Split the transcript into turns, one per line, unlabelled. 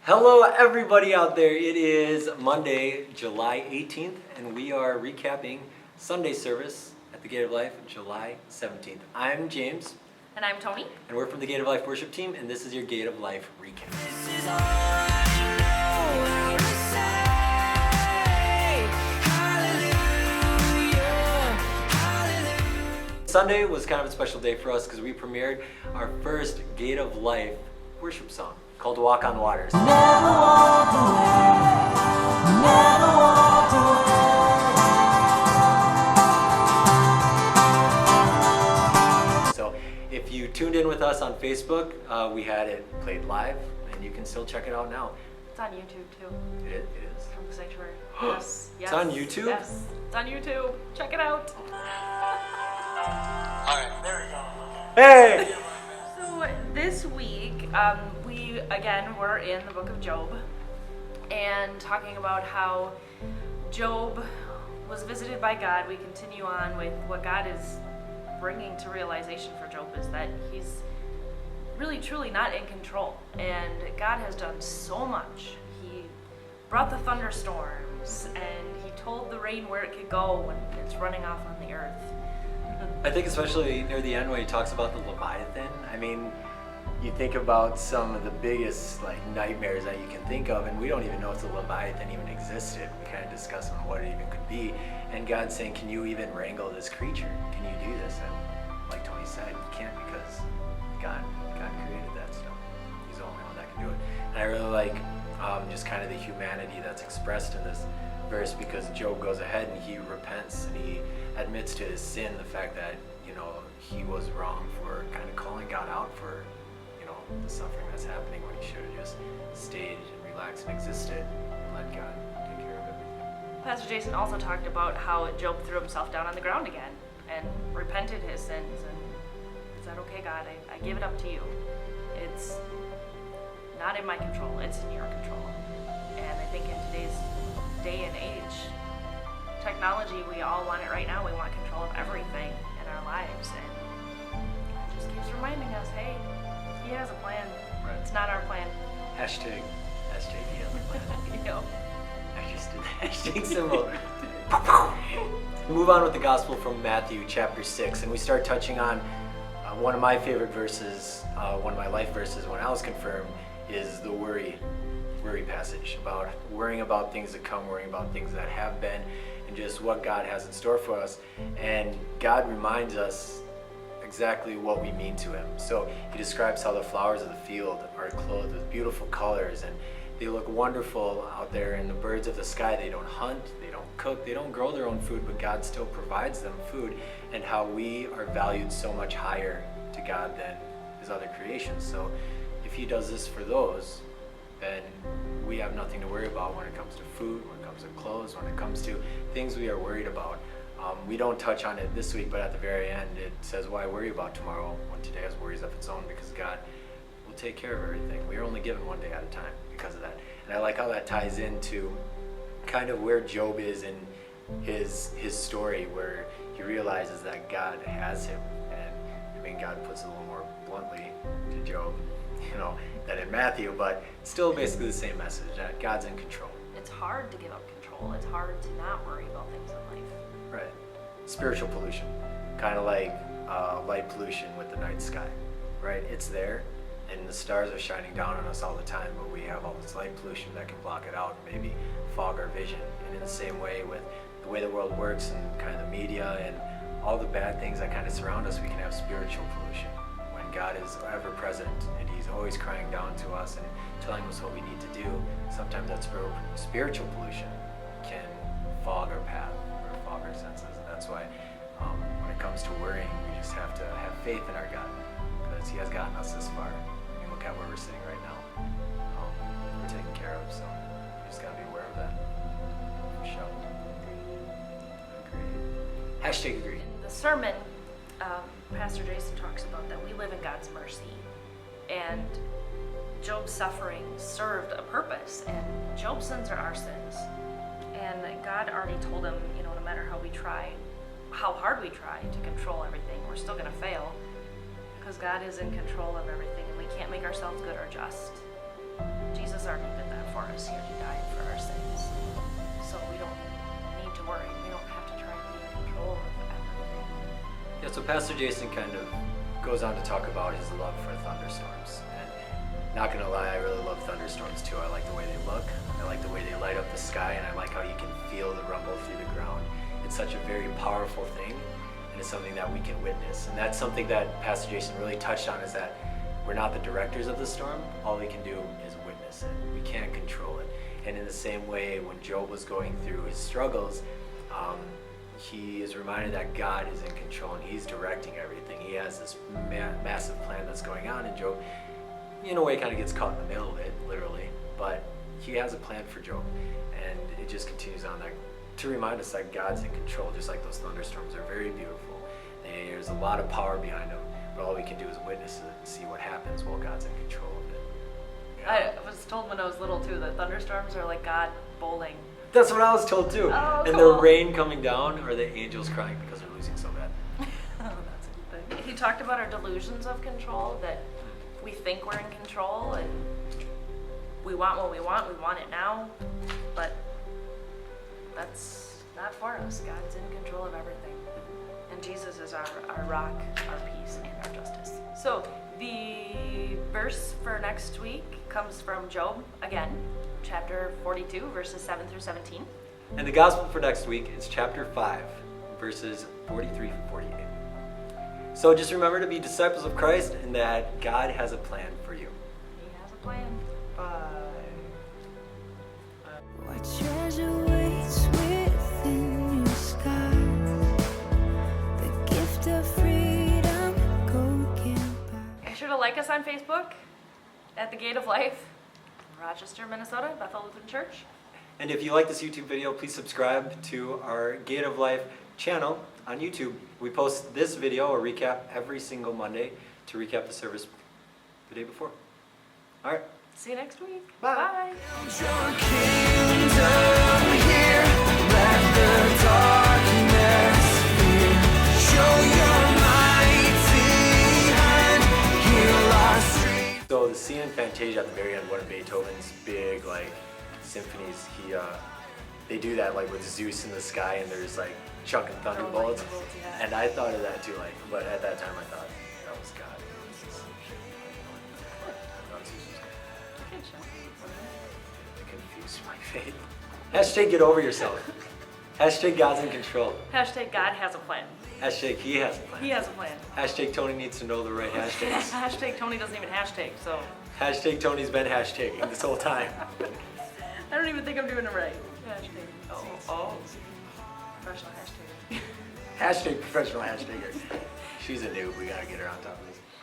Hello everybody out there. It is Monday, July 18th, and we are recapping Sunday service at the Gate of Life, July 17th. I'm James.
And I'm Tony.
And we're from the Gate of Life worship team, and this is your Gate of Life recap.
This is all I know how to say. Hallelujah, hallelujah.
Sunday was kind of a special day for us because we premiered our first Gate of Life worship song called Walk on Waters.
Never walk away, never walk away.
So if you tuned in with us on Facebook, we had it played live, and you can still check it out now.
It's on YouTube too.
It is.
From the sanctuary. Yes.
It's on YouTube?
Yes. It's on YouTube. Check it out.
Alright, there we go.
Hey!
So this week, we again were in the book of Job and talking about how Job was visited by God. We continue on with what God is bringing to realization for Job is that he's really truly not in control, and God has done so much. He brought the thunderstorms, and he told the rain where it could go when it's running off on the earth.
I think especially near the end when he talks about the Leviathan, I mean, you think about some of the biggest nightmares that you can think of, and we don't even know if the Leviathan even existed. We kind of discuss on what it even could be, and God's saying, can you even wrangle this creature? Can you do this? And like Tony said, you can't, because God created that stuff. He's the only one that can do it. And I really like just kind of the humanity that's expressed in this verse, because Job goes ahead and he repents and he admits to his sin, the fact that he was wrong for kind of calling God out for the suffering that's happening, when he should have just stayed and relaxed and existed and let God take care of everything.
Pastor Jason also talked about how Job threw himself down on the ground again and repented his sins and said, okay, God, I give it up to you. It's not in my control, it's in your control. And I think in today's day and age, technology, we all want it right now. We want control of everything in our lives. And God just keeps reminding us, hey, he has a plan.
Right.
It's not our plan.
Hashtag he has a plan.
You know?
I just did the hashtag symbol. We move on with the gospel from Matthew chapter 6, and we start touching on one of my favorite verses, one of my life verses when I was confirmed, is the worry passage, about worrying about things that come, worrying about things that have been, and just what God has in store for us. And God reminds us exactly what we mean to him. So he describes how the flowers of the field are clothed with beautiful colors, and they look wonderful out there, and the birds of the sky, they don't hunt, they don't cook, they don't grow their own food, but God still provides them food, and how we are valued so much higher to God than his other creations. So if he does this for those, then we have nothing to worry about when it comes to food, when it comes to clothes, when it comes to things we are worried about. We don't touch on it this week, but at the very end it says, why worry about tomorrow when today has worries of its own, because God will take care of everything. We are only given one day at a time because of that. And I like how that ties into kind of where Job is in his story, where he realizes that God has him. And I mean, God puts it a little more bluntly to Job, than in Matthew, but still basically the same message, that God's in control.
It's hard to give up control. It's hard to not worry about things in life.
Right. Spiritual pollution, kind of like light pollution with the night sky, right? It's there, and the stars are shining down on us all the time, but we have all this light pollution that can block it out and maybe fog our vision. And in the same way with the way the world works and kind of the media and all the bad things that kind of surround us, we can have spiritual pollution. When God is ever present and he's always crying down to us and telling us what we need to do, sometimes that spiritual pollution can fog our path or fog our senses. And that's why when it comes to worrying, we just have to have faith in our God, because he has gotten us this far. I mean, look at where we're sitting right now. We're taken care of, so we just gotta be aware of that. For sure. Agree. Hashtag agree.
In the sermon, Pastor Jason talks about that we live in God's mercy, and Job's suffering served a purpose, and Job's sins are our sins. And God already told him, no matter how we try, how hard we try to control everything, we're still going to fail, because God is in control of everything, and we can't make ourselves good or just. already did that for us. He already died for our sins. So we don't need to worry. We don't have to try and be in control of everything.
Yeah, so Pastor Jason kind of goes on to talk about his love for thunderstorms. And not gonna lie, I really love thunderstorms too. I like the way they look. I like the way they light up the sky, and I like how you can feel the rumble through the ground. It's such a very powerful thing, and it's something that we can witness. And that's something that Pastor Jason really touched on, is that we're not the directors of the storm. All we can do is witness it. We can't control it. And in the same way, when Job was going through his struggles, he is reminded that God is in control and he's directing everything. He has this massive plan that's going on, and Job, in a way, kind of gets caught in the middle of it, literally. But he has a plan for Job, and it just continues on that to remind us that God's in control, just like those thunderstorms are very beautiful. There's a lot of power behind them, but all we can do is witness it and see what happens while God's in control of it. Yeah.
I was told when I was little too that thunderstorms are like God bowling.
That's what I was told too.
Oh,
and
cool.
the rain coming down, or the angels crying because they're losing so bad.
Oh, that's a good thing. He talked about our delusions of control, that we think we're in control and we want what we want it now, but that's not for us. God's in control of everything. And Jesus is our rock, our peace, and our justice. So the verse for next week comes from Job, again, chapter 42, verses 7 through 17.
And the gospel for next week is chapter 5, verses 43 to 48. So just remember to be disciples of Christ, and that God has a plan for you.
He has a plan. Bye.
What treasure waits within your skies? The gift of freedom, go get by.
Be sure to like us on Facebook at The Gate of Life, Rochester, Minnesota, Bethel Lutheran Church.
And if you like this YouTube video, please subscribe to our Gate of Life channel on YouTube. We post this video, or recap, every single Monday to recap the service the day before. All right.
See you next week.
Bye.
Bye.
Your kingdom here, let the darkness fear. Show your mighty hand, heal our streets.
So the scene in Fantasia at the very end, one of Beethoven's big symphonies, they do that with Zeus in the sky, and there's chucking thunderbolts.
lightning bolts, yeah.
And I thought of that too, but at that time I thought that was God. I thought Zeus was God.
Good show.
It confused my faith. Hashtag get over yourself. Hashtag God's in control.
Hashtag God has a plan.
Hashtag he has a plan.
He has a plan.
Hashtag Tony needs to know the right hashtags.
Hashtag Tony doesn't even hashtag, so
Hashtag Tony's been hashtagging this whole time.
I don't even think I'm doing it right. Hashtag. Oh. Professional hashtag.
Hashtag professional hashtagger. She's a noob. We gotta get her on top of it.